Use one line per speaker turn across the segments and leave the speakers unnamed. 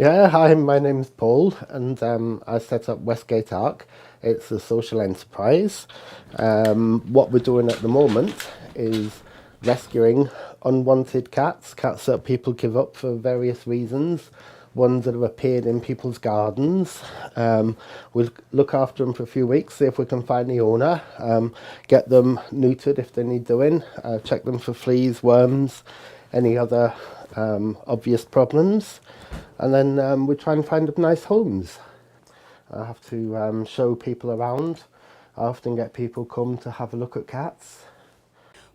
Yeah, hi, my name's Paul, and I set up Westgate Arc. It's a social enterprise. What we're doing at the moment is rescuing unwanted cats that people give up for various reasons, ones that have appeared in people's gardens. We'll look after them for a few weeks, see if we can find the owner, get them neutered if they need doing, check them for fleas, worms, any other obvious problems, and then we try and find them nice homes. I have to show people around. I often get people come to have a look at cats.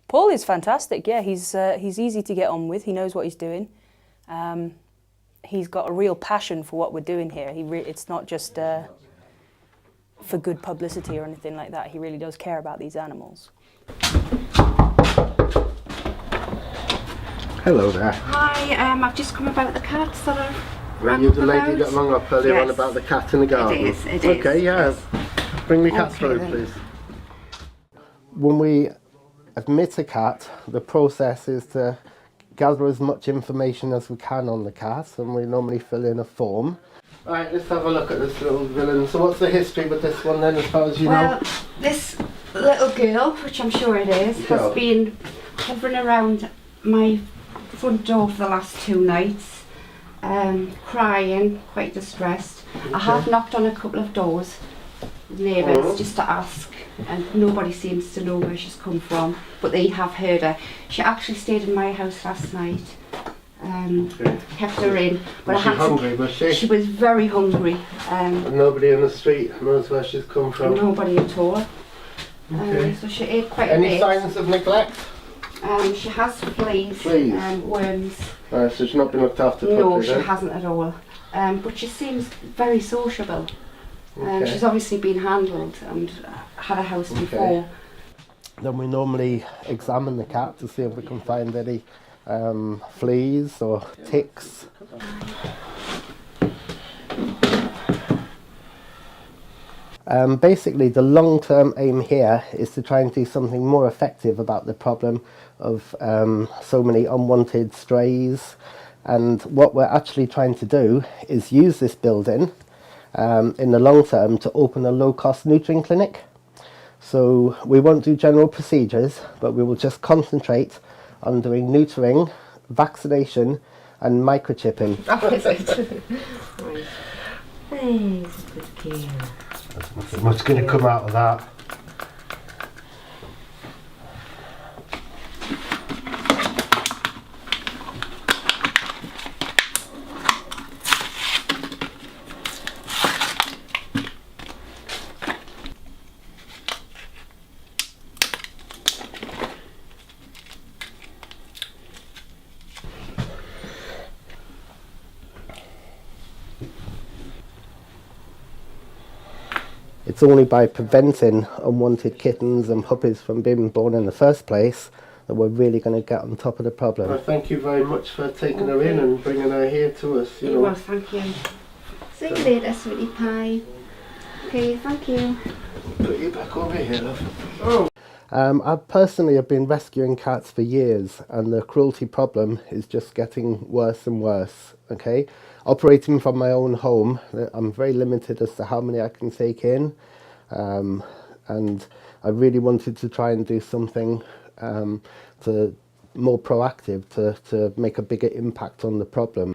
Paul is fantastic. Yeah, he's easy to get on with. He knows what he's doing. He's got a real passion for what we're doing here. It's not just for good publicity or anything like that. He really does care about these animals.
Hello there.
Hi, I've just come about the cats that I've rang
You're
up
the lady
about.
that rang up earlier on
Yes.
about the cat in the garden.
It is.
Okay, yeah.
Yes.
Bring the cat
Okay,
through,
then.
please. When we admit a cat, the process is to gather as much information as we can on the cat, and we normally fill in a form. Alright, let's have a look at this little villain. So what's the history with this one then, as far as you
Well,
know?
this little girl, which I'm sure it is,
Girl.
has been hovering around my front door for the last 2 nights, crying, quite distressed. I have knocked on a couple of doors, neighbours,
Oh.
just to ask, and nobody seems to know where she's come from, but they have heard her. She actually stayed in my house last night.
Okay.
Kept her in, but
Was she
I had
hungry, was she?
She was very hungry.
And nobody in the street knows where she's come from?
Nobody at all.
Okay.
So she ate quite a
Any
bit.
signs of neglect?
She has fleas,
Fleas?
worms.
So she's not been looked after properly
No, she
then?
hasn't at all. But she seems very sociable.
Okay.
She's obviously been handled and had a house before.
Then we normally examine the cat to see if we can find any fleas or ticks. Basically, the long-term aim here is to try and do something more effective about the problem of so many unwanted strays. And what we're actually trying to do is use this building in the long term to open a low-cost neutering clinic. So we won't do general procedures, but we will just concentrate on doing neutering, vaccination and microchipping.
Oh, is it? Right. Thanks, good girl.
What's going to come out of that? It's only by preventing unwanted kittens and puppies from being born in the first place that we're really going to get on top of the problem. Well, thank you very much for taking her in and bringing her here to us. You know.
Well, thank you. See you later, sweetie pie. Okay, thank you.
Put you back over here, love. Oh. I personally have been rescuing cats for years, and the cruelty problem is just getting worse and worse. Okay, operating from my own home, I'm very limited as to how many I can take in, and I really wanted to try and do something to more proactive to make a bigger impact on the problem.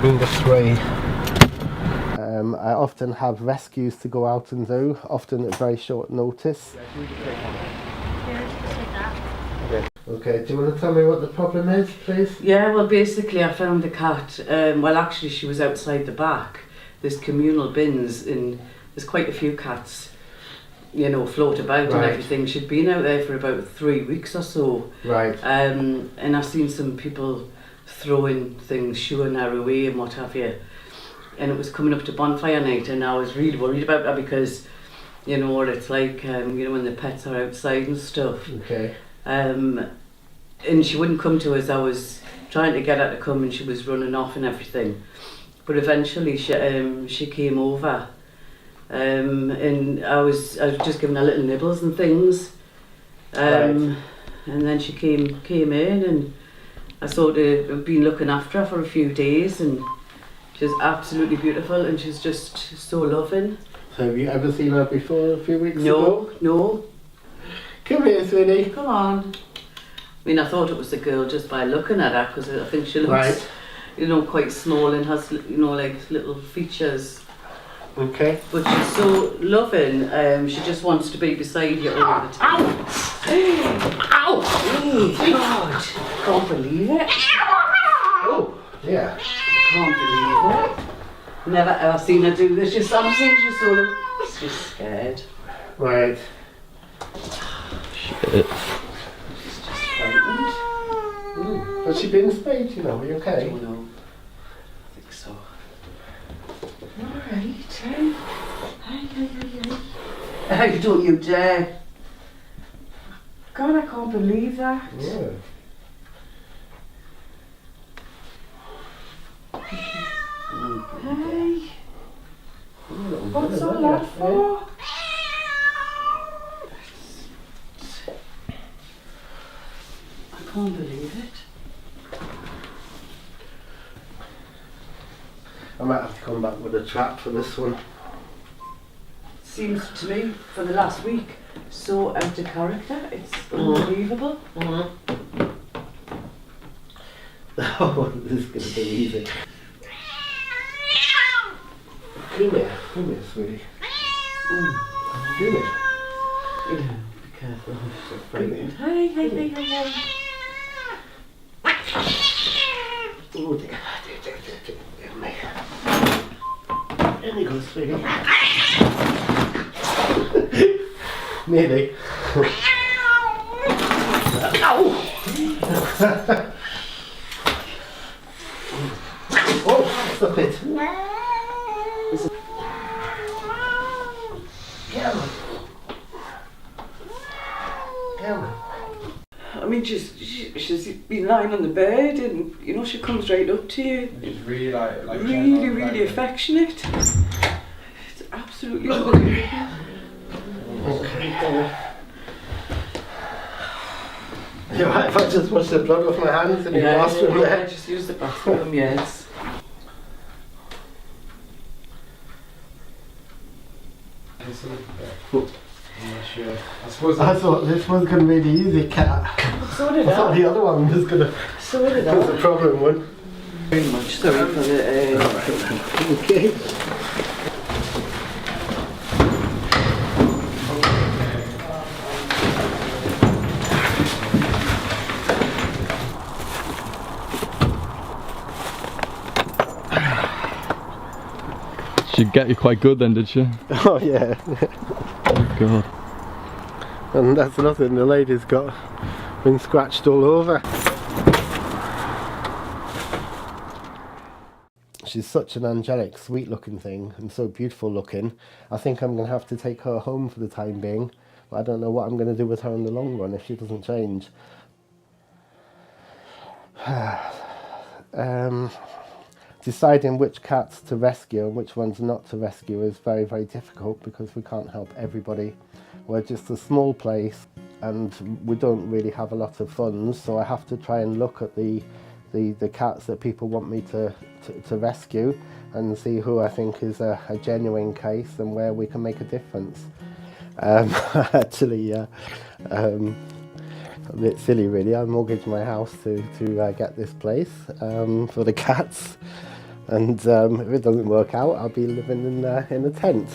Number 3. I often have rescues to go out and do, often at very short notice. Okay, do you want to tell me what the problem is, please?
Yeah, well, basically I found the cat, well actually she was outside the back. There's communal bins and there's quite a few cats, you know, float about and everything. She'd been out there for about 3 weeks or so.
Right.
And I've seen some people throwing things, shooing her away and what have you. And it was coming up to bonfire night and I was really worried about her because, you know what it's like, you know, when the pets are outside and stuff.
Okay.
and she wouldn't come to us. I was trying to get her to come, and she was running off and everything. But eventually she came over, and I was just giving her little nibbles and things, and then she came in, and I sort of been looking after her for a few days, and she's absolutely beautiful, and she's just so loving.
So have you ever seen her before a few weeks ago?
No.
Come here, sweetie.
Come on. I mean, I thought it was a girl just by looking at her, because I think she looks, you know, quite small and has, you know, like little features.
Okay.
But she's so loving. She just wants to be beside you all the time. Ow! Oh, God! Can't believe it.
Oh, yeah.
Can't believe it. Never ever seen her do this. She's so she's scared.
Right.
She's just frightened.
Has she been spayed, you know? Are you
I
okay?
don't know. I think so. Alright, hey. Hey, don't you dare. God, I can't believe that.
Yeah.
Hey. What's all that for? I can't believe it.
I might have to come back with a trap for this one.
Seems to me, for the last week, so out of character. It's unbelievable.
Oh, this is going to be easy. Come here, sweetie. Come here.
Yeah, be careful. She's so frightened. Hey.
Oh dear, dear me. There you go, sweetie. Nearly. Oh, stop it. Come on.
I mean, she's been lying on the bed, and you know she comes right up to you.
It's really like
Really affectionate. It's absolutely unbelievable.
Okay. You right if I just wash the blood off my hands in the bathroom
Yeah,
there?
just use the bathroom, yes.
I'm not sure. I suppose
I thought this was going to be the easy cat.
So did
I thought the other one was going to
So did
was the problem one.
Very much. Sorry for the...
Okay.
She'd get you quite good then, did she?
Oh yeah.
Oh God.
And that's nothing, the lady's got been scratched all over. She's such an angelic, sweet looking thing and so beautiful looking. I think I'm going to have to take her home for the time being. But I don't know what I'm going to do with her in the long run if she doesn't change. Deciding which cats to rescue and which ones not to rescue is very, very difficult because we can't help everybody. We're just a small place and we don't really have a lot of funds, so I have to try and look at the cats that people want me to rescue and see who I think is a genuine case and where we can make a difference. Actually, a bit silly really, I mortgaged my house to get this place for the cats, and if it doesn't work out I'll be living in a tent.